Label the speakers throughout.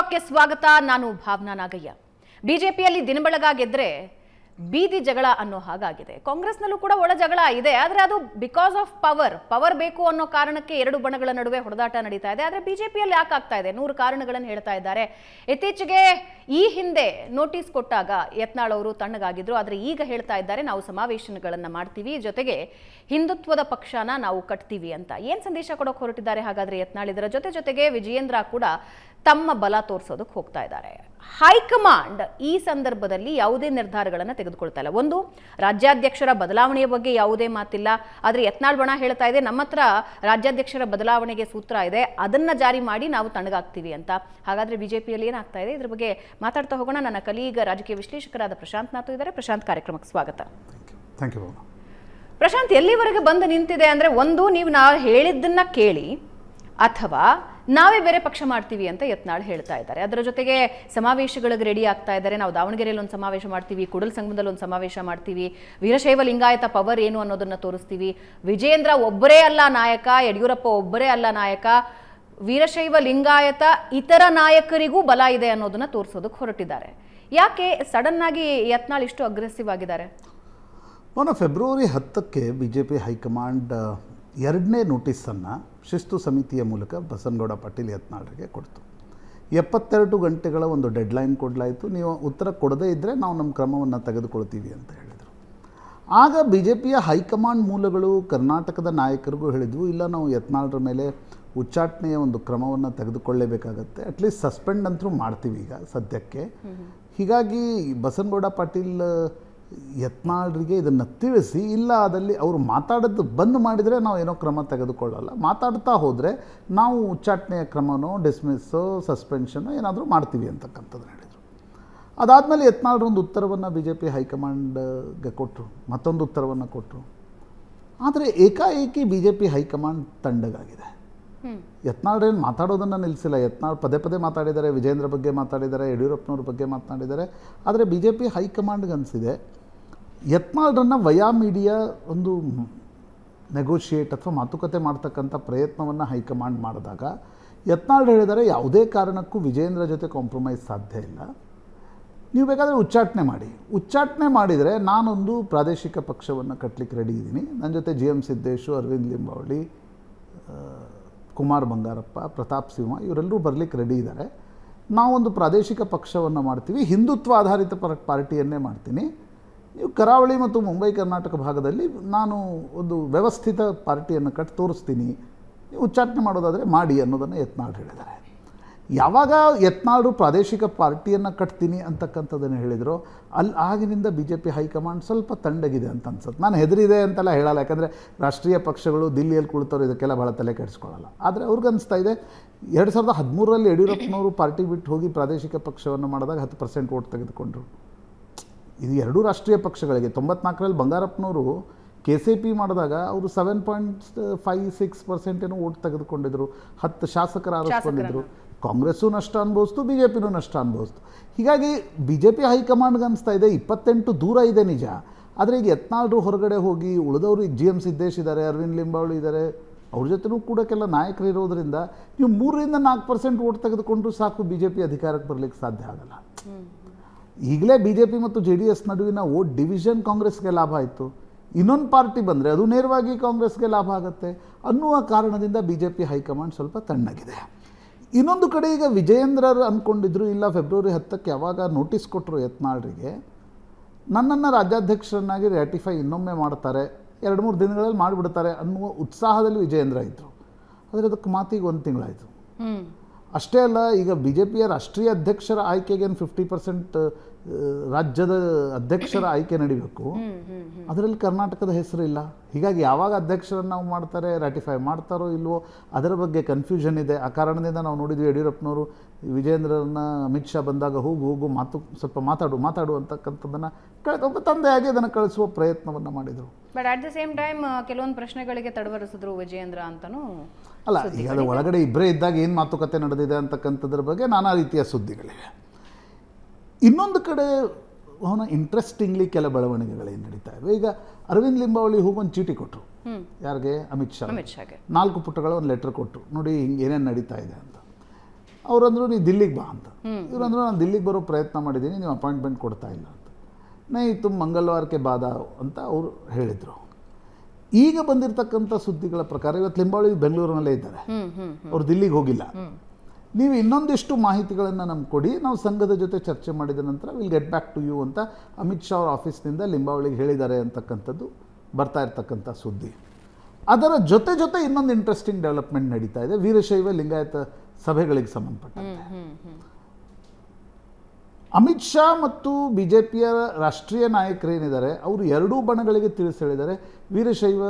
Speaker 1: ಟಾಕ್ಗೆ ಸ್ವಾಗತ. ನಾನು ಭಾವನಾ ನಾಗಯ್ಯ. ಬಿಜೆಪಿಯಲ್ಲಿ ದಿನಬೆಳಗ ಗೆದ್ರೆ ಬೀದಿ ಜಗಳ ಅನ್ನೋ ಹಾಗಾಗಿದೆ. ಕಾಂಗ್ರೆಸ್ನಲ್ಲೂ ಕೂಡ ಒಳ ಜಗಳ ಇದೆ, ಆದರೆ ಅದು ಬಿಕಾಸ್ ಆಫ್ ಪವರ್ ಬೇಕು ಅನ್ನೋ ಕಾರಣಕ್ಕೆ ಎರಡು ಬಣಗಳ ನಡುವೆ ಹೊಡೆದಾಟ ನಡೀತಾ ಇದೆ. ಆದರೆ ಬಿಜೆಪಿಯಲ್ಲಿ ಯಾಕೆ ಆಗ್ತಾ ಇದೆ? 100 ಕಾರಣಗಳನ್ನು ಹೇಳ್ತಾ ಇದ್ದಾರೆ. ಇತ್ತೀಚೆಗೆ ಈ ಹಿಂದೆ ನೋಟಿಸ್ ಕೊಟ್ಟಾಗ ಯತ್ನಾಳ್ ಅವರು ತಣ್ಣಗಾಗಿದ್ರು, ಆದರೆ ಈಗ ಹೇಳ್ತಾ ಇದ್ದಾರೆ ನಾವು ಸಮಾವೇಶಗಳನ್ನು ಮಾಡ್ತೀವಿ, ಜೊತೆಗೆ ಹಿಂದುತ್ವದ ಪಕ್ಷನ ನಾವು ಕಟ್ತೀವಿ ಅಂತ. ಏನ್ ಸಂದೇಶ ಕೊಡೋಕೆ ಹೊರಟಿದ್ದಾರೆ ಹಾಗಾದ್ರೆ ಯತ್ನಾಳ್? ಇದರ ಜೊತೆಗೆ ವಿಜಯೇಂದ್ರ ಕೂಡ ತಮ್ಮ ಬಲ ತೋರಿಸೋದಕ್ಕೆ ಹೋಗ್ತಾ ಇದ್ದಾರೆ. ಹೈಕಮಾಂಡ್ ಈ ಸಂದರ್ಭದಲ್ಲಿ ಯಾವುದೇ ನಿರ್ಧಾರಗಳನ್ನು ತೆಗೆದುಕೊಳ್ತಾ ಇಲ್ಲ. ಒಂದು, ರಾಜ್ಯಾಧ್ಯಕ್ಷರ ಬದಲಾವಣೆಯ ಬಗ್ಗೆ ಯಾವುದೇ ಮಾತಿಲ್ಲ. ಆದರೆ ಯತ್ನಾಳ್ ಬಣ ಹೇಳ್ತಾ ಇದೆ ನಮ್ಮ ಹತ್ರ ರಾಜ್ಯಾಧ್ಯಕ್ಷರ ಬದಲಾವಣೆಗೆ ಸೂತ್ರ ಇದೆ, ಅದನ್ನ ಜಾರಿ ಮಾಡಿ ನಾವು ತಣ್ಣಗಾಗ್ತೀವಿ ಅಂತ. ಹಾಗಾದ್ರೆ ಬಿಜೆಪಿಯಲ್ಲಿ ಏನಾಗ್ತಾ ಇದೆ ಇದ್ರ ಬಗ್ಗೆ ಮಾತಾಡ್ತಾ ಹೋಗೋಣ. ನನ್ನ ಕಲೀಗ ರಾಜಕೀಯ ವಿಶ್ಲೇಷಕರಾದ ಪ್ರಶಾಂತ್ ನಾಥ್ ಇದ್ದಾರೆ. ಪ್ರಶಾಂತ್, ಕಾರ್ಯಕ್ರಮಕ್ಕೆ ಸ್ವಾಗತ.
Speaker 2: Thank you.
Speaker 1: ಪ್ರಶಾಂತ್, ಎಲ್ಲಿವರೆಗೆ ಬಂದು ನಿಂತಿದೆ ಅಂದ್ರೆ, ಒಂದು, ನೀವು ನಾವು ಹೇಳಿದ್ದನ್ನ ಕೇಳಿ ಅಥವಾ ನಾವೇ ಬೇರೆ ಪಕ್ಷ ಮಾಡ್ತೀವಿ ಅಂತ ಯತ್ನಾಳ್ ಹೇಳ್ತಾ ಇದ್ದಾರೆ. ಅದರ ಜೊತೆಗೆ ಸಮಾವೇಶಗಳಿಗೆ ರೆಡಿ ಆಗ್ತಾ ಇದ್ದಾರೆ. ನಾವು ದಾವಣಗೆರೆಯಲ್ಲಿ ಒಂದು ಸಮಾವೇಶ ಮಾಡ್ತೀವಿ, ಕೂಡಲ ಸಂಗಮದಲ್ಲಿ ಒಂದು ಸಮಾವೇಶ ಮಾಡ್ತೀವಿ, ವೀರಶೈವ ಲಿಂಗಾಯತ ಪವರ್ ಏನು ಅನ್ನೋದನ್ನ ತೋರಿಸ್ತೀವಿ. ವಿಜಯೇಂದ್ರ ಒಬ್ಬರೇ ಅಲ್ಲ ನಾಯಕ, ಯಡಿಯೂರಪ್ಪ ಒಬ್ಬರೇ ಅಲ್ಲ ನಾಯಕ, ವೀರಶೈವ ಲಿಂಗಾಯತ ಇತರ ನಾಯಕರಿಗೂ ಬಲ ಇದೆ ಅನ್ನೋದನ್ನ ತೋರಿಸೋದಕ್ಕೆ ಹೊರಟಿದ್ದಾರೆ. ಯಾಕೆ ಸಡನ್ ಆಗಿ ಯತ್ನಾಳ್ ಇಷ್ಟು ಅಗ್ರೆಸಿವ್ ಆಗಿದ್ದಾರೆ?
Speaker 2: ಫೆಬ್ರವರಿ 10ಕ್ಕೆ ಬಿಜೆಪಿ ಹೈಕಮಾಂಡ್ 2ನೇ ನೋಟಿಸನ್ನು ಶಿಸ್ತು ಸಮಿತಿಯ ಮೂಲಕ ಬಸನಗೌಡ ಪಾಟೀಲ್ ಯತ್ನಾಳ್ರಿಗೆ ಕೊಡ್ತು. 72 ಗಂಟೆಗಳ ಒಂದು ಡೆಡ್ಲೈನ್ ಕೊಡಲಾಯಿತು. ನೀವು ಉತ್ತರ ಕೊಡದೇ ಇದ್ದರೆ ನಾವು ನಮ್ಮ ಕ್ರಮವನ್ನು ತೆಗೆದುಕೊಳ್ತೀವಿ ಅಂತ ಹೇಳಿದರು. ಆಗ ಬಿ ಜೆ ಪಿಯ ಹೈಕಮಾಂಡ್ ಮೂಲಗಳು ಕರ್ನಾಟಕದ ನಾಯಕರಿಗೂ ಹೇಳಿದ್ವು, ಇಲ್ಲ ನಾವು ಯತ್ನಾಳ್ರ ಮೇಲೆ ಉಚ್ಚಾಟನೆಯ ಒಂದು ಕ್ರಮವನ್ನು ತೆಗೆದುಕೊಳ್ಳಲೇಬೇಕಾಗತ್ತೆ, ಅಟ್ಲೀಸ್ಟ್ ಸಸ್ಪೆಂಡ್ ಅಂತೂ ಮಾಡ್ತೀವಿ ಈಗ ಸದ್ಯಕ್ಕೆ. ಹೀಗಾಗಿ ಬಸನಗೌಡ ಪಾಟೀಲ್ ಯತ್ನಾಳ್ರಿಗೆ ಇದನ್ನು ತಿಳಿಸಿ, ಇಲ್ಲ ಅದಲ್ಲಿ ಅವರು ಮಾತಾಡೋದು ಬಂದ್ ಮಾಡಿದರೆ ನಾವು ಏನೋ ಕ್ರಮ ತೆಗೆದುಕೊಳ್ಳಲ್ಲ, ಮಾತಾಡ್ತಾ ಹೋದರೆ ನಾವು ಉಚ್ಚಾಟನೆಯ ಕ್ರಮನೋ ಡಿಸ್ಮಿಸ್ಸೋ ಸಸ್ಪೆನ್ಷನೋ ಏನಾದರೂ ಮಾಡ್ತೀವಿ ಅಂತಕ್ಕಂಥದ್ದು ಹೇಳಿದರು. ಅದಾದಮೇಲೆ ಯತ್ನಾಳ್ರ ಒಂದು ಉತ್ತರವನ್ನು ಬಿ ಜೆ ಪಿ ಹೈಕಮಾಂಡ್ಗೆ ಕೊಟ್ಟರು, ಮತ್ತೊಂದು ಉತ್ತರವನ್ನು ಕೊಟ್ಟರು. ಆದರೆ ಏಕಾಏಕಿ ಬಿ ಜೆ ಪಿ ಹೈಕಮಾಂಡ್ ತಣ್ಣಗಾಗಿದೆ. ಯತ್ನಾಳ್ರೇನು ಮಾತಾಡೋದನ್ನು ನಿಲ್ಲಿಸಿಲ್ಲ. ಯತ್ನಾಳ್ ಪದೇ ಪದೇ ಮಾತಾಡಿದ್ದಾರೆ, ವಿಜೇಂದ್ರ ಬಗ್ಗೆ ಮಾತಾಡಿದ್ದಾರೆ, ಯಡಿಯೂರಪ್ಪನವ್ರ ಬಗ್ಗೆ ಮಾತನಾಡಿದ್ದಾರೆ. ಆದರೆ ಬಿ ಜೆ ಪಿ ಹೈಕಮಾಂಡ್ಗೆ ಅನಿಸಿದೆ ಯತ್ನಾಳ್ರನ್ನು ವಯಾ ಮೀಡಿಯಾ ಒಂದು ನೆಗೋಷಿಯೇಟ್ ಅಥವಾ ಮಾತುಕತೆ ಮಾಡ್ತಕ್ಕಂಥ ಪ್ರಯತ್ನವನ್ನು ಹೈಕಮಾಂಡ್ ಮಾಡಿದಾಗ ಯತ್ನಾಳ್ ಹೇಳಿದ್ದಾರೆ ಯಾವುದೇ ಕಾರಣಕ್ಕೂ ವಿಜೇಂದ್ರ ಜೊತೆ ಕಾಂಪ್ರಮೈಸ್ ಸಾಧ್ಯ ಇಲ್ಲ, ನೀವು ಬೇಕಾದರೆ ಉಚ್ಚಾಟನೆ ಮಾಡಿದರೆ ನಾನೊಂದು ಪ್ರಾದೇಶಿಕ ಪಕ್ಷವನ್ನು ಕಟ್ಟಲಿಕ್ಕೆ ರೆಡಿ ಇದ್ದೀನಿ, ನನ್ನ ಜೊತೆ GM ಸಿದ್ದೇಶು, ಅರವಿಂದ್ ಲಿಂಬಾವಳಿ, ಕುಮಾರ್ ಬಂಗಾರಪ್ಪ, ಪ್ರತಾಪ್ ಸಿಂಹ ಇವರೆಲ್ಲರೂ ಬರಲಿಕ್ಕೆ ರೆಡಿ ಇದ್ದಾರೆ, ನಾವೊಂದು ಪ್ರಾದೇಶಿಕ ಪಕ್ಷವನ್ನು ಮಾಡ್ತೀವಿ, ಹಿಂದುತ್ವ ಆಧಾರಿತ ಪಾರ್ಟಿಯನ್ನೇ ಮಾಡ್ತೀನಿ, ನೀವು ಕರಾವಳಿ ಮತ್ತು ಮುಂಬೈ ಕರ್ನಾಟಕ ಭಾಗದಲ್ಲಿ ನಾನು ಒಂದು ವ್ಯವಸ್ಥಿತ ಪಾರ್ಟಿಯನ್ನು ಕಟ್ಟಿ ತೋರಿಸ್ತೀನಿ, ನೀವು ಉಚ್ಚಾಟನೆ ಮಾಡೋದಾದರೆ ಮಾಡಿ ಅನ್ನೋದನ್ನು ಯತ್ನಾಳ್ ಹೇಳಿದ್ದಾರೆ. ಯಾವಾಗ ಯತ್ನಾಳ್ ಪ್ರಾದೇಶಿಕ ಪಾರ್ಟಿಯನ್ನು ಕಟ್ತೀನಿ ಅಂತಕ್ಕಂಥದ್ದನ್ನು ಹೇಳಿದರು, ಆಗಿನಿಂದ ಬಿ ಜೆ ಪಿ ಹೈಕಮಾಂಡ್ ಸ್ವಲ್ಪ ತಣ್ಣಗಿದೆ ಅಂತ ಅನ್ಸುತ್ತೆ. ನಾನು ಹೆದರಿದೆ ಅಂತೆಲ್ಲ ಹೇಳಲ್ಲ, ಯಾಕಂದರೆ ರಾಷ್ಟ್ರೀಯ ಪಕ್ಷಗಳು ದಿಲ್ಲಿಯಲ್ಲಿ ಕುಳಿತವ್ರು ಇದಕ್ಕೆಲ್ಲ ಭಾಳ ತಲೆ ಕೆಡಿಸ್ಕೊಳ್ಳಲ್ಲ. ಆದರೆ ಅವ್ರಿಗನ್ನಿಸ್ತಾ ಇದೆ 2013ರಲ್ಲಿ ಯಡಿಯೂರಪ್ಪನವರು ಪಾರ್ಟಿ ಬಿಟ್ಟು ಹೋಗಿ ಪ್ರಾದೇಶಿಕ ಪಕ್ಷವನ್ನು ಮಾಡಿದಾಗ 10% ವೋಟ್ ತೆಗೆದುಕೊಂಡ್ರು. ಇದು ಎರಡೂ ರಾಷ್ಟ್ರೀಯ ಪಕ್ಷಗಳಿಗೆ. 94ರಲ್ಲಿ ಬಂಗಾರಪ್ಪನವರು KCP ಮಾಡಿದಾಗ ಅವರು 7.56% ಏನೋ ವೋಟ್ ತೆಗೆದುಕೊಂಡಿದ್ರು, 10 ಶಾಸಕರ ಆರಿಸ್ಕೊಂಡಿದ್ರು. ಕಾಂಗ್ರೆಸ್ಸು ನಷ್ಟ ಅನುಭವಿಸ್ತು, ಬಿ ಜೆ ಪಿನೂ ನಷ್ಟ ಅನುಭವಿಸ್ತು. ಹೀಗಾಗಿ ಬಿ ಜೆ ಪಿ ಹೈಕಮಾಂಡ್ಗೆ ಅನಿಸ್ತಾ ಇದೆ 28 ದೂರ ಇದೆ ನಿಜ, ಆದರೆ ಈಗ ಯತ್ನಾಳ್ರು ಹೊರಗಡೆ ಹೋಗಿ ಉಳಿದವರು ಈಗ GM ಸಿದ್ದೇಶ್ ಇದ್ದಾರೆ, ಅರವಿಂದ್ ಲಿಂಬಾವಳಿ ಇದ್ದಾರೆ, ಅವ್ರ ಜೊತೆನೂ ಕೂಡ ಕೆಲ ನಾಯಕರು ಇರೋದರಿಂದ ನೀವು 3-4% ವೋಟ್ ತೆಗೆದುಕೊಂಡ್ರೂ ಸಾಕು, ಬಿ ಜೆ ಪಿ ಅಧಿಕಾರಕ್ಕೆ ಬರಲಿಕ್ಕೆ ಸಾಧ್ಯ ಆಗಲ್ಲ. ಈಗಲೇ ಬಿ ಜೆ ಪಿ ಮತ್ತು JDS ನಡುವಿನ ವೋಟ್ ಡಿವಿಷನ್ ಕಾಂಗ್ರೆಸ್ಗೆ ಲಾಭ ಆಯಿತು, ಇನ್ನೊಂದು ಪಾರ್ಟಿ ಬಂದರೆ ಅದು ನೇರವಾಗಿ ಕಾಂಗ್ರೆಸ್ಗೆ ಲಾಭ ಆಗುತ್ತೆ ಅನ್ನುವ ಕಾರಣದಿಂದ ಬಿ ಜೆ ಪಿ ಹೈಕಮಾಂಡ್ ಸ್ವಲ್ಪ ತಣ್ಣಗಿದೆ. ಇನ್ನೊಂದು ಕಡೆ ಈಗ ವಿಜಯೇಂದ್ರರು ಅಂದ್ಕೊಂಡಿದ್ರು, ಇಲ್ಲ ಫೆಬ್ರವರಿ 10ಕ್ಕೆ ಯಾವಾಗ ನೋಟಿಸ್ ಕೊಟ್ಟರು ಯತ್ನಾಳ್ರಿಗೆ, ನನ್ನನ್ನು ರಾಜ್ಯಾಧ್ಯಕ್ಷರನ್ನಾಗಿ ರ್ಯಾಟಿಫೈ ಇನ್ನೊಮ್ಮೆ ಮಾಡ್ತಾರೆ, 2-3 ದಿನಗಳಲ್ಲಿ ಮಾಡಿಬಿಡ್ತಾರೆ ಅನ್ನುವ ಉತ್ಸಾಹದಲ್ಲಿ ವಿಜಯೇಂದ್ರ ಇದ್ದರು. ಆದರೆ ಅದಕ್ಕೆ ಮಾತಿಗೆ 1 ತಿಂಗಳಾಯಿತು. ಅಷ್ಟೇ ಅಲ್ಲ, ಈಗ ಬಿ ಜೆ ಪಿಯ ರಾಷ್ಟ್ರೀಯ ಅಧ್ಯಕ್ಷರ ಆಯ್ಕೆಗೇನು 50% ರಾಜ್ಯದ ಅಧ್ಯಕ್ಷರ ಆಯ್ಕೆ ನಡಿಬೇಕು, ಅದರಲ್ಲಿ ಕರ್ನಾಟಕದ ಹೆಸರು ಇಲ್ಲ. ಹೀಗಾಗಿ ಯಾವಾಗ ಅಧ್ಯಕ್ಷರನ್ನು ನಾವು ಮಾಡ್ತಾರೆ, ರ್ಯಾಟಿಫೈ ಮಾಡ್ತಾರೋ ಇಲ್ವೋ ಅದರ ಬಗ್ಗೆ ಕನ್ಫ್ಯೂಷನ್ ಇದೆ. ಆ ಕಾರಣದಿಂದ ನಾವು ನೋಡಿದ್ವಿ ಯಡಿಯೂರಪ್ಪನವರು ವಿಜೇಂದ್ರರನ್ನ ಅಮಿತ್ ಶಾ ಬಂದಾಗ ಹೋಗು ಸ್ವಲ್ಪ ಮಾತಾಡು ಅಂತಕ್ಕಂಥದ್ದನ್ನು ಒಬ್ಬ ತಂದೆಯಾಗಿ ಅದನ್ನು ಕಳಿಸುವ ಪ್ರಯತ್ನವನ್ನು ಮಾಡಿದರು.
Speaker 1: But at the same time ಕೆಲವೊಂದು ಪ್ರಶ್ನೆಗಳಿಗೆ ತಡವರಿಸಿದ್ರು ವಿಜಯೇಂದ್ರ ಅಂತಲೂ
Speaker 2: ಅಲ್ಲ. ಈಗ ಅದು ಒಳಗಡೆ ಇಬ್ಬರೇ ಇದ್ದಾಗ ಏನು ಮಾತುಕತೆ ನಡೆದಿದೆ ಅಂತಕ್ಕಂಥದ್ರ ಬಗ್ಗೆ ನಾನಾ ರೀತಿಯ ಸುದ್ದಿಗಳಿವೆ. ಇನ್ನೊಂದು ಕಡೆ ಇಂಟ್ರೆಸ್ಟಿಂಗ್ಲಿ ಕೆಲ ಬೆಳವಣಿಗೆಗಳೇನು ನಡೀತಾ ಇವೆ. ಈಗ ಅರವಿಂದ್ ಲಿಂಬಾವಳಿ ಒಂದು ಚೀಟಿ ಕೊಟ್ಟರು, ಯಾರಿಗೆ? ಅಮಿತ್ ಶಾಗೆ 4 ಪುಟಗಳ ಒಂದು ಲೆಟರ್ ಕೊಟ್ಟರು, ನೋಡಿ ಹಿಂಗೆ ಏನೇನು ನಡೀತಾ ಇದೆ ಅಂತ. ಅವರಂದ್ರು ನೀ ದಿಲ್ಲಿಗೆ ಬಾ ಅಂತ. ಇವರಂದ್ರು ನಾನು ದಿಲ್ಲಿಗೆ ಬರೋ ಪ್ರಯತ್ನ ಮಾಡಿದ್ದೀನಿ, ನೀವು ಅಪಾಯಿಂಟ್ಮೆಂಟ್ ಕೊಡ್ತಾ ಇಲ್ಲ ಅಂತ. ನೈ ತುಮ್ ಮಂಗಳವಾರಕ್ಕೆ ಬಾದ ಅಂತ ಅವರು ಹೇಳಿದರು. ಈಗ ಬಂದಿರತಕ್ಕಂಥ ಸುದ್ದಿಗಳ ಪ್ರಕಾರ ಇವತ್ತು ಲಿಂಬಾವಳಿ ಬೆಂಗಳೂರಿನಲ್ಲೇ ಇದ್ದಾರೆ, ಅವ್ರು ದಿಲ್ಲಿಗೆ ಹೋಗಿಲ್ಲ. ನೀವು ಇನ್ನೊಂದಿಷ್ಟು ಮಾಹಿತಿಗಳನ್ನು ನಮ್ಗೆ ಕೊಡಿ, ನಾವು ಸಂಘದ ಜೊತೆ ಚರ್ಚೆ ಮಾಡಿದ ನಂತರ will get back to you ಅಂತ ಅಮಿತ್ ಶಾ ಅವ್ರ ಆಫೀಸ್ನಿಂದ ಲಿಂಬಾವಳಿಗೆ ಹೇಳಿದ್ದಾರೆ ಅಂತಕ್ಕಂಥದ್ದು ಬರ್ತಾ ಇರ್ತಕ್ಕಂಥ ಸುದ್ದಿ. ಅದರ ಜೊತೆ ಜೊತೆ ಇನ್ನೊಂದು ಇಂಟ್ರೆಸ್ಟಿಂಗ್ ಡೆವಲಪ್ಮೆಂಟ್ ನಡೀತಾ ಇದೆ ವೀರಶೈವ ಲಿಂಗಾಯತ ಸಭೆಗಳಿಗೆ ಸಂಬಂಧಪಟ್ಟಂತೆ. ಅಮಿತ್ ಶಾ ಮತ್ತು ಬಿ ಜೆ ಪಿಯ ರಾಷ್ಟ್ರೀಯ ನಾಯಕರೇನಿದ್ದಾರೆ ಅವರು ಎರಡೂ ಬಣಗಳಿಗೆ ತಿಳಿಸಿ ಹೇಳಿದ್ದಾರೆ, ವೀರಶೈವ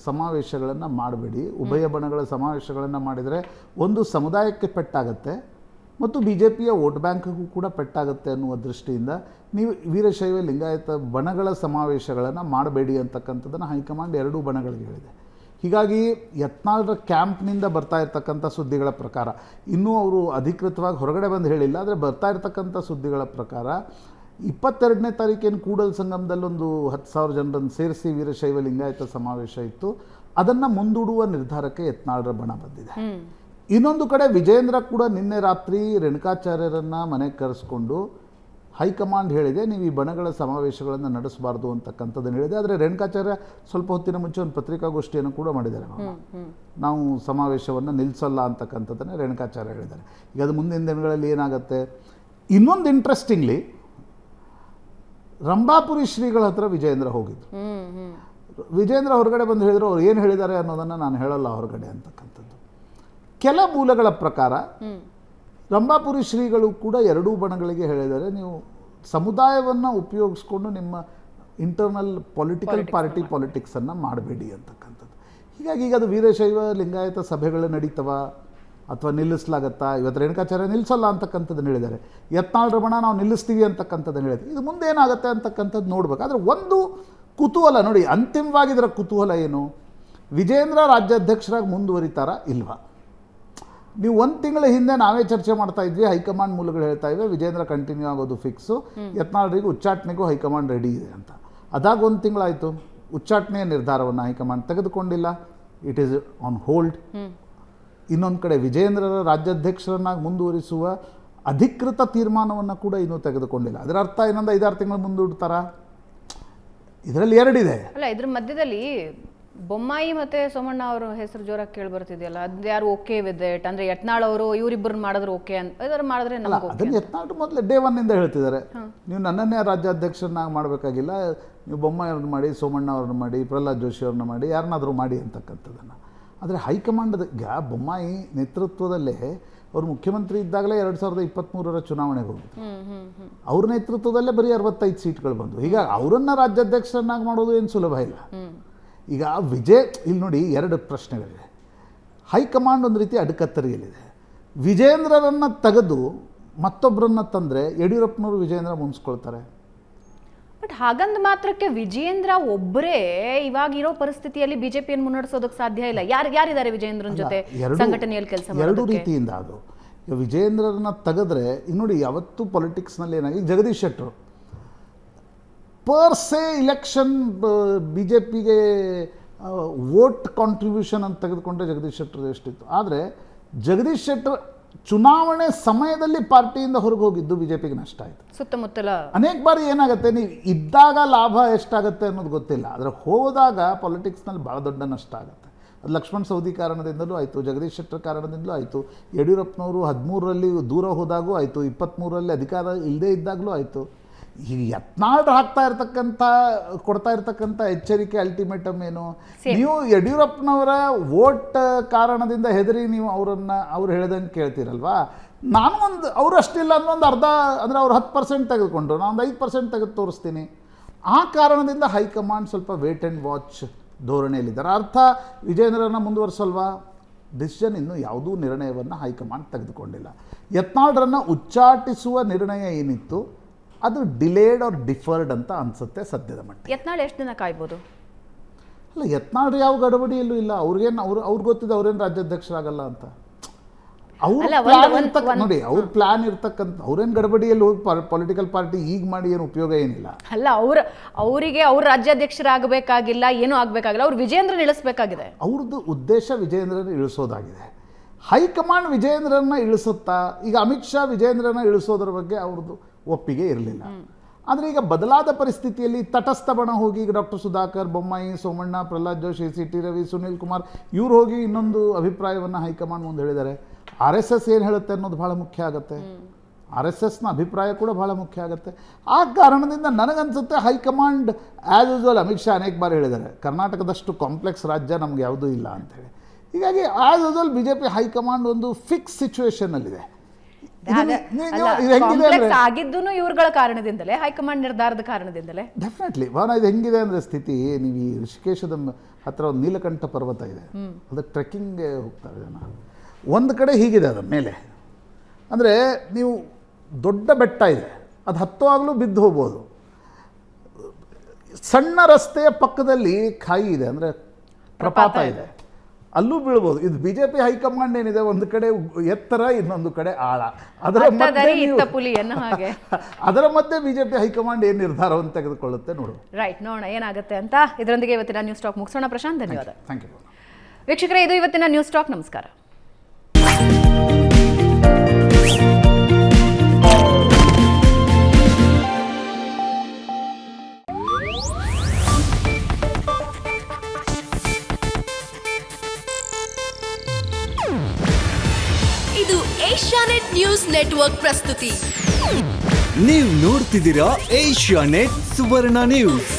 Speaker 2: ಸಮಾವೇಶಗಳನ್ನು ಮಾಡಬೇಡಿ, ಉಭಯ ಬಣಗಳ ಸಮಾವೇಶಗಳನ್ನು ಮಾಡಿದರೆ ಒಂದು ಸಮುದಾಯಕ್ಕೆ ಪೆಟ್ಟಾಗತ್ತೆ ಮತ್ತು ಬಿ ಜೆ ಪಿಯ ವೋಟ್ ಬ್ಯಾಂಕ್ಗೂ ಕೂಡ ಪೆಟ್ಟಾಗುತ್ತೆ ಅನ್ನುವ ದೃಷ್ಟಿಯಿಂದ ನೀವು ವೀರಶೈವ ಲಿಂಗಾಯತ ಬಣಗಳ ಸಮಾವೇಶಗಳನ್ನು ಮಾಡಬೇಡಿ ಅಂತಕ್ಕಂಥದ್ದನ್ನು ಹೈಕಮಾಂಡ್ ಎರಡೂ ಬಣಗಳಿಗೆ ಹೇಳಿದೆ. ಹೀಗಾಗಿ ಯತ್ನಾಳ್ರ ಕ್ಯಾಂಪ್ನಿಂದ ಬರ್ತಾ ಇರ್ತಕ್ಕಂಥ ಸುದ್ದಿಗಳ ಪ್ರಕಾರ, ಇನ್ನೂ ಅವರು ಅಧಿಕೃತವಾಗಿ ಹೊರಗಡೆ ಬಂದು ಹೇಳಿಲ್ಲ, ಆದರೆ ಬರ್ತಾ ಇರ್ತಕ್ಕಂಥ ಸುದ್ದಿಗಳ ಪ್ರಕಾರ 22ನೇ ತಾರೀಕೇನು ಕೂಡಲ ಸಂಗಮದಲ್ಲೊಂದು 10,000 ಜನರನ್ನು ಸೇರಿಸಿ ವೀರಶೈವ ಲಿಂಗಾಯತ ಸಮಾವೇಶ ಇತ್ತು, ಅದನ್ನು ಮುಂದೂಡುವ ನಿರ್ಧಾರಕ್ಕೆ ಯತ್ನಾಳ್ರ ಬಣ ಬಂದಿದೆ. ಇನ್ನೊಂದು ಕಡೆ ವಿಜೇಂದ್ರ ಕೂಡ ನಿನ್ನೆ ರಾತ್ರಿ ರೇಣುಕಾಚಾರ್ಯರನ್ನು ಮನೆಗೆ ಕರೆಸ್ಕೊಂಡು ಹೈಕಮಾಂಡ್ ಹೇಳಿದೆ ನೀವು ಈ ಬಣಗಳ ಸಮಾವೇಶಗಳನ್ನು ನಡೆಸಬಾರ್ದು ಅಂತಕ್ಕಂಥದ್ದನ್ನು ಹೇಳಿದೆ. ಆದರೆ ರೇಣುಕಾಚಾರ್ಯ ಸ್ವಲ್ಪ ಹೊತ್ತಿನ ಮುಂಚೆ ಒಂದು ಪತ್ರಿಕಾಗೋಷ್ಠಿಯನ್ನು ಕೂಡ ಮಾಡಿದ್ದಾರೆ, ನಾವು ಸಮಾವೇಶವನ್ನು ನಿಲ್ಲಿಸಲ್ಲ ಅಂತಕ್ಕಂಥದ್ದನ್ನು ರೇಣುಕಾಚಾರ್ಯ ಹೇಳಿದ್ದಾರೆ. ಈಗ ಅದು ಮುಂದಿನ ದಿನಗಳಲ್ಲಿ ಏನಾಗುತ್ತೆ. ಇನ್ನೊಂದು ಇಂಟ್ರೆಸ್ಟಿಂಗ್ಲಿ ರಂಭಾಪುರಿ ಶ್ರೀಗಳ ಹತ್ರ ವಿಜೇಂದ್ರ ಹೋಗಿದ್ದು. ವಿಜೇಂದ್ರ ಹೊರಗಡೆ ಬಂದು ಹೇಳಿದ್ರು, ಅವ್ರು ಏನು ಹೇಳಿದ್ದಾರೆ ಅನ್ನೋದನ್ನು ನಾನು ಹೇಳಲ್ಲ ಹೊರಗಡೆ ಅಂತಕ್ಕಂಥದ್ದು. ಕೆಲ ಮೂಲಗಳ ಪ್ರಕಾರ ರಂಭಾಪುರಿ ಶ್ರೀಗಳು ಕೂಡ ಎರಡೂ ಬಣಗಳಿಗೆ ಹೇಳಿದ್ದಾರೆ, ನೀವು ಸಮುದಾಯವನ್ನು ಉಪಯೋಗಿಸ್ಕೊಂಡು ನಿಮ್ಮ ಇಂಟರ್ನಲ್ ಪೊಲಿಟಿಕಲ್ ಪಾರ್ಟಿ ಪಾಲಿಟಿಕ್ಸನ್ನು ಮಾಡಬೇಡಿ ಅಂತಕ್ಕಂಥದ್ದು. ಹೀಗಾಗಿ ಈಗ ಅದು ವೀರಶೈವ ಲಿಂಗಾಯತ ಸಭೆಗಳು ನಡೀತವ ಅಥವಾ ನಿಲ್ಲಿಸಲಾಗತ್ತಾ? ಇವತ್ತು ರೇಣುಕಾಚಾರ್ಯ ನಿಲ್ಲಿಸಲ್ಲ ಅಂತಕ್ಕಂಥದ್ದನ್ನು ಹೇಳಿದ್ದಾರೆ, ಯತ್ನಾಳ್ರ ಬಣ ನಾವು ನಿಲ್ಲಿಸ್ತೀವಿ ಅಂತಕ್ಕಂಥದ್ದನ್ನು ಹೇಳಿದ್ದಾರೆ. ಇದು ಮುಂದೆ ಏನಾಗುತ್ತೆ ಅಂತಕ್ಕಂಥದ್ದು ನೋಡ್ಬೇಕು. ಆದರೆ ಒಂದು ಕುತೂಹಲ ನೋಡಿ, ಅಂತಿಮವಾಗಿ ಇದರ ಕುತೂಹಲ ಏನು, ವಿಜೇಂದ್ರ ರಾಜ್ಯಾಧ್ಯಕ್ಷರಾಗಿ ಮುಂದುವರಿತಾರಾ ಇಲ್ವಾ? ನೀವು ಒಂದು ತಿಂಗಳ ಹಿಂದೆ ನಾವೇ ಚರ್ಚೆ ಮಾಡ್ತಾ ಇದ್ವಿ, ಹೈಕಮಾಂಡ್ ಮೂಲಗಳು ಹೇಳ್ತಾ ಇವೆ ವಿಜೇಂದ್ರ ಕಂಟಿನ್ಯೂ ಆಗೋದು ಫಿಕ್ಸು, ಯತ್ನಾಳ್ರಿಗೂ ಉಚ್ಚಾಟನೆಗೂ ಹೈಕಮಾಂಡ್ ರೆಡಿ ಇದೆ ಅಂತ. ಅದಾಗ ಒಂದು ತಿಂಗಳಾಯಿತು, ಉಚ್ಚಾಟನೆಯ ನಿರ್ಧಾರವನ್ನು ಹೈಕಮಾಂಡ್ ತೆಗೆದುಕೊಂಡಿಲ್ಲ, ಇಟ್ ಈಸ್ ಆನ್ ಹೋಲ್ಡ್. ಇನ್ನೊಂದು ಕಡೆ ವಿಜೇಂದ್ರರ ರಾಜ್ಯಾಧ್ಯಕ್ಷರನ್ನಾಗಿ ಮುಂದುವರಿಸುವ ಅಧಿಕೃತ ತೀರ್ಮಾನವನ್ನು ಕೂಡ ಇನ್ನೂ ತೆಗೆದುಕೊಂಡಿಲ್ಲ. ಅದರ ಅರ್ಥ ಇನ್ನೊಂದು 5-6 ತಿಂಗಳು ಮುಂದೂಡ್ತಾರಾ? ಇದರಲ್ಲಿ ಎರಡಿದೆ
Speaker 1: ಅಲ್ಲ. ಇದ್ರ ಮಧ್ಯದಲ್ಲಿ ಬೊಮ್ಮಾಯಿ ಮತ್ತೆ ಸೋಮಣ್ಣ ಅವರ ಹೆಸರು ಜೋರಾಗಿ ಕೇಳಿ ಬರ್ತಿದೆಯಲ್ಲ, ಅದು ಯಾರು ಓಕೆ ವಿತ್ ಇಟ್? ಅಂದ್ರೆ ಯತ್ನಾಳ್ ಅವರು ಇವರಿಬ್ಬರನ್ನ ಮಾಡಿದ್ರೆ ಓಕೆ ಅಂತ ಇದರ ಮಾಡಿದ್ರೆ ನಮಗೆ
Speaker 2: ಅದನ್ನು ಯತ್ನಾಳ್ ಮೊದಲೇ ಡೇ ಒನ್ನಿಂದ ಹೇಳ್ತಿದ್ದಾರೆ, ನೀವು ನನ್ನನ್ನೇ ರಾಜ್ಯಾಧ್ಯಕ್ಷರನ್ನಾಗಿ ಮಾಡಬೇಕಾಗಿಲ್ಲ, ನೀವು ಬೊಮ್ಮಾಯಿ ಅವ್ರನ್ನ ಮಾಡಿ, ಸೋಮಣ್ಣ ಅವ್ರನ್ನ ಮಾಡಿ, ಪ್ರಹ್ಲಾದ್ ಜೋಶಿ ಅವ್ರನ್ನ ಮಾಡಿ, ಯಾರನ್ನಾದರೂ ಮಾಡಿ ಅಂತಕ್ಕಂಥದ್ದನ್ನು. ಆದರೆ ಹೈಕಮಾಂಡ್ ಈಗ ಬೊಮ್ಮಾಯಿ ನೇತೃತ್ವದಲ್ಲೇ ಅವರು ಮುಖ್ಯಮಂತ್ರಿ ಇದ್ದಾಗಲೇ 2023 ಚುನಾವಣೆಗೆ ಹೋಗಿದ್ರು, ಅವ್ರ ನೇತೃತ್ವದಲ್ಲೇ ಬರೀ 65 ಸೀಟ್ಗಳು ಬಂದು. ಈಗ ಅವರನ್ನು ರಾಜ್ಯಾಧ್ಯಕ್ಷರನ್ನಾಗಿ ಮಾಡೋದು ಏನು ಸುಲಭ ಇಲ್ಲ. ಈಗ ಇಲ್ಲಿ ನೋಡಿ, ಎರಡು ಪ್ರಶ್ನೆಗಳಿವೆ. ಹೈಕಮಾಂಡ್ ಒಂದು ರೀತಿ ಅಡ್ಕತ್ತರಿಯಲ್ಲಿದೆ. ವಿಜೇಂದ್ರರನ್ನು ತೆಗೆದು ಮತ್ತೊಬ್ಬರನ್ನ ತಂದರೆ ಯಡಿಯೂರಪ್ಪನವರು ವಿಜೇಂದ್ರ ಮುನ್ಸ್ಕೊಳ್ತಾರೆ.
Speaker 1: ಬಟ್ ಹಾಗಂದ ಮಾತ್ರಕ್ಕೆ ವಿಜೇಂದ್ರ ಒಬ್ಬರೇ ಇವಾಗಿರೋ ಪರಿಸ್ಥಿತಿಯಲ್ಲಿ ಬಿಜೆಪಿಯನ್ನು ಮುನ್ನಡೆಸೋದಕ್ಕೆ ಸಾಧ್ಯ ಇಲ್ಲ. ಯಾರಿದ್ದಾರೆ ವಿಜೇಂದ್ರನ ಜೊತೆ ಸಂಘಟನೆಯಲ್ಲಿ ಕೆಲಸ ಮಾಡೋದು?
Speaker 2: ಎರಡು ರೀತಿಯಿಂದ ಅದು. ವಿಜೇಂದ್ರರನ್ನ ತೆಗೆದ್ರೆ ನೋಡಿ, ಯಾವತ್ತೂ ಪೊಲಿಟಿಕ್ಸ್ನಲ್ಲಿ ಏನಾಗಿ ಜಗದೀಶ್ ಶೆಟ್ಟರು ಪರ್ ಸೇ ಇಲೆಕ್ಷನ್ ಬಿ ಜೆ ಪಿಗೆ ವೋಟ್ ಕಾಂಟ್ರಿಬ್ಯೂಷನ್ ಅಂತ ತೆಗೆದುಕೊಂಡ್ರೆ ಜಗದೀಶ್ ಶೆಟ್ಟರ್ ಎಷ್ಟಿತ್ತು. ಆದರೆ ಜಗದೀಶ್ ಶೆಟ್ಟರ್ ಚುನಾವಣೆ ಸಮಯದಲ್ಲಿ ಪಾರ್ಟಿಯಿಂದ ಹೊರಗೆ ಹೋಗಿದ್ದು ಬಿ ಜೆ ಪಿಗೆ ನಷ್ಟ ಆಯಿತು.
Speaker 1: ಸುತ್ತಮುತ್ತಲ ಅನೇಕ
Speaker 2: ಬಾರಿ ಏನಾಗುತ್ತೆ, ನೀವು ಇದ್ದಾಗ ಲಾಭ ಎಷ್ಟಾಗುತ್ತೆ ಅನ್ನೋದು ಗೊತ್ತಿಲ್ಲ, ಆದರೆ ಹೋದಾಗ ಪಾಲಿಟಿಕ್ಸ್ನಲ್ಲಿ ಭಾಳ ದೊಡ್ಡ ನಷ್ಟ ಆಗುತ್ತೆ. ಅದು ಲಕ್ಷ್ಮಣ್ ಸವದಿ ಕಾರಣದಿಂದಲೂ ಆಯಿತು, ಜಗದೀಶ್ ಶೆಟ್ಟರ್ ಕಾರಣದಿಂದಲೂ ಆಯಿತು, ಯಡಿಯೂರಪ್ಪನವರು 13ರಲ್ಲಿ ದೂರ ಹೋದಾಗೂ ಆಯಿತು, 23ರಲ್ಲಿ ಅಧಿಕಾರ ಇಲ್ಲದೇ ಇದ್ದಾಗಲೂ ಆಯಿತು. ಈ ಯತ್ನಾಳ್ ಕೊಡ್ತಾ ಇರ್ತಕ್ಕಂಥ ಎಚ್ಚರಿಕೆ ಅಲ್ಟಿಮೇಟಮ್ ಏನು, ನೀವು ಯಡಿಯೂರಪ್ಪನವರ ವೋಟ್ ಕಾರಣದಿಂದ ಹೆದರಿ ನೀವು ಅವ್ರು ಹೇಳ್ದಂಗೆ ಕೇಳ್ತೀರಲ್ವಾ, ನಾನು ಅವರು ಅಷ್ಟಿಲ್ಲ ಅನ್ನೋ ಒಂದು ಅರ್ಧ, ಅಂದರೆ ಅವ್ರು 10% ತೆಗೆದುಕೊಂಡ್ರು, ನಾನು 5% ತೆಗೆದು ತೋರಿಸ್ತೀನಿ. ಆ ಕಾರಣದಿಂದ ಹೈಕಮಾಂಡ್ ಸ್ವಲ್ಪ ವೇಟ್ ಆ್ಯಂಡ್ ವಾಚ್ ಧೋರಣೆಯಲ್ಲಿದ್ದಾರೆ. ಅರ್ಥ ವಿಜೇಂದ್ರನ ಮುಂದುವರಿಸಲ್ವಾ? ಡಿಸಿಷನ್ ಇನ್ನೂ ಯಾವುದೂ ನಿರ್ಣಯವನ್ನು ಹೈಕಮಾಂಡ್ ತೆಗೆದುಕೊಂಡಿಲ್ಲ. ಯತ್ನಾಳ್ರನ್ನು ಉಚ್ಚಾಟಿಸುವ ನಿರ್ಣಯ ಏನಿತ್ತು ಅದು ಡಿಲೇಡ್ ಆರ್ ಡಿಫರ್ಡ್ ಅಂತ ಅನಿಸುತ್ತೆ ಸದ್ಯದ ಮಟ್ಟಿಗೆ.
Speaker 1: ಯತ್ನಾಳ್ ಎಷ್ಟು ದಿನ ಕಾಯ್ಬೋದು?
Speaker 2: ಅಲ್ಲ, ಯತ್ನಾಳ್ ಯಾವ ಗಡಬಡಿಯಲ್ಲೂ ಇಲ್ಲ. ಅವ್ರಿಗೆ ಗೊತ್ತಿದೆ ಅವ್ರೇನು ರಾಜ್ಯಾಧ್ಯಕ್ಷರಾಗಲ್ಲ ಅಂತ. ನೋಡಿ, ಅವ್ರ ಪ್ಲಾನ್ ಇರ್ತಕ್ಕಂಥ ಅವ್ರೇನು ಗಡಬಡಿಯಲ್ಲಿ ಹೋಗಿ ಪೊಲಿಟಿಕಲ್ ಪಾರ್ಟಿ ಈಗ ಮಾಡಿ ಏನು ಉಪಯೋಗ ಏನಿಲ್ಲ.
Speaker 1: ಅಲ್ಲ, ಅವರಿಗೆ ಅವ್ರ ರಾಜ್ಯಾಧ್ಯಕ್ಷರಾಗಬೇಕಾಗಿಲ್ಲ, ಏನೂ ಆಗಬೇಕಾಗಿಲ್ಲ, ಅವ್ರು ವಿಜೇಂದ್ರನ ಇಳಿಸ್ಬೇಕಾಗಿದೆ.
Speaker 2: ಅವ್ರದ್ದು ಉದ್ದೇಶ ವಿಜೇಂದ್ರನ ಇಳಿಸೋದಾಗಿದೆ. ಹೈಕಮಾಂಡ್ ವಿಜಯೇಂದ್ರನ್ನ ಇಳಿಸುತ್ತಾ? ಈಗ ಅಮಿತ್ ಶಾ ವಿಜಯೇಂದ್ರನ ಇಳಿಸೋದ್ರ ಬಗ್ಗೆ ಅವ್ರದ್ದು ಒಪ್ಪಿಗೆ ಇರಲಿಲ್ಲ. ಆದರೆ ಈಗ ಬದಲಾದ ಪರಿಸ್ಥಿತಿಯಲ್ಲಿ ತಟಸ್ಥ ಬಣ ಹೋಗಿ ಈಗ ಡಾಕ್ಟರ್ ಸುಧಾಕರ್, ಬೊಮ್ಮಾಯಿ, ಸೋಮಣ್ಣ, ಪ್ರಹ್ಲಾದ್ ಜೋಶಿ, CT ರವಿ, ಸುನೀಲ್ ಕುಮಾರ್ ಇವ್ರು ಹೋಗಿ ಇನ್ನೊಂದು ಅಭಿಪ್ರಾಯವನ್ನು ಹೈಕಮಾಂಡ್ ಮುಂದೆ ಹೇಳಿದ್ದಾರೆ. RSS ಏನು ಹೇಳುತ್ತೆ ಅನ್ನೋದು ಭಾಳ ಮುಖ್ಯ ಆಗುತ್ತೆ. RSSನ ಅಭಿಪ್ರಾಯ ಕೂಡ ಭಾಳ ಮುಖ್ಯ ಆಗುತ್ತೆ. ಆ ಕಾರಣದಿಂದ ನನಗನ್ಸುತ್ತೆ high command as usual, Amit Shah ಅನೇಕ ಬಾರಿ ಹೇಳಿದ್ದಾರೆ ಕರ್ನಾಟಕದಷ್ಟು ಕಾಂಪ್ಲೆಕ್ಸ್ ರಾಜ್ಯ ನಮ್ಗೆ ಯಾವುದೂ ಇಲ್ಲ ಅಂತೇಳಿ. ಹೀಗಾಗಿ ಆ್ಯಸ್ ಯೂಸ್ವಲ್ BJP ಹೈಕಮಾಂಡ್ ಒಂದು ಫಿಕ್ಸ್ ಸಿಚುವೇಶನ್ನಲ್ಲಿದೆ.
Speaker 1: ಕಾಂಪ್ಲೆಕ್ಸ್ ಆಗಿದ್ದೂ ಇವ್ರಗಳ ಕಾರಣದಿಂದಲೇ, ಹೈಕಮಾಂಡ್ ನಿರ್ಧಾರದ ಕಾರಣದಿಂದಲೇ.
Speaker 2: ಡೆಫಿನೆಟ್ಲಿ ಭಾವನ, ಇದು ಹೆಂಗಿದೆ ಅಂದರೆ ಸ್ಥಿತಿ, ನೀವು ಈ ಋಷಿಕೇಶದ ಹತ್ರ ಒಂದು ನೀಲಕಂಠ ಪರ್ವತ ಇದೆ, ಅದಕ್ಕೆ ಟ್ರೆಕ್ಕಿಂಗ್ಗೆ ಹೋಗ್ತಾರೆ ಜನ. ಒಂದು ಕಡೆ ಹೀಗಿದೆ ಅದರ ಮೇಲೆ, ಅಂದರೆ ನೀವು ದೊಡ್ಡ ಬೆಟ್ಟ ಇದೆ, ಅದು ಹತ್ತುವಾಗಲೂ ಬಿದ್ದು ಹೋಗ್ಬೋದು. ಸಣ್ಣ ರಸ್ತೆಯ ಪಕ್ಕದಲ್ಲಿ ಖಾಯಿ ಇದೆ, ಅಂದರೆ ಪ್ರಪಾತ ಇದೆ, ಅಲ್ಲೂ ಬೀಳ್ಬೋದು. ಇದು BJP ಹೈಕಮಾಂಡ್ ಏನಿದೆ, ಒಂದು ಕಡೆ ಎತ್ತರ, ಇನ್ನೊಂದು ಕಡೆ ಆಳ, ಅದರ ಮಧ್ಯೆ BJP ಹೈಕಮಾಂಡ್ ಏನು ನಿರ್ಧಾರವನ್ನು ತೆಗೆದುಕೊಳ್ಳುತ್ತೆ ನೋಡು.
Speaker 1: ರೈಟ್, ನೋಡೋಣ ಏನಾಗುತ್ತೆ ಅಂತ. ಇದರೊಂದಿಗೆ ಇವತ್ತಿನ ನ್ಯೂಸ್ ಟಾಕ್ ಮುಗಿಸೋಣ. ಪ್ರಶಾಂತ್, ಧನ್ಯವಾದ.
Speaker 2: Thank you.
Speaker 1: ವೀಕ್ಷಕರೇ, ಇದು ಇವತ್ತಿನ ನ್ಯೂಸ್ ಟಾಕ್. ನಮಸ್ಕಾರ.
Speaker 3: ಇದು ಏಷ್ಯಾನೆಟ್ ನ್ಯೂಸ್ ನೆಟ್ವರ್ಕ್ ಪ್ರಸ್ತುತಿ.
Speaker 4: ನೀವು ನೋಡ್ತಿದ್ದೀರಾ ಏಷ್ಯಾನೆಟ್ ಸುವರ್ಣ ನ್ಯೂಸ್.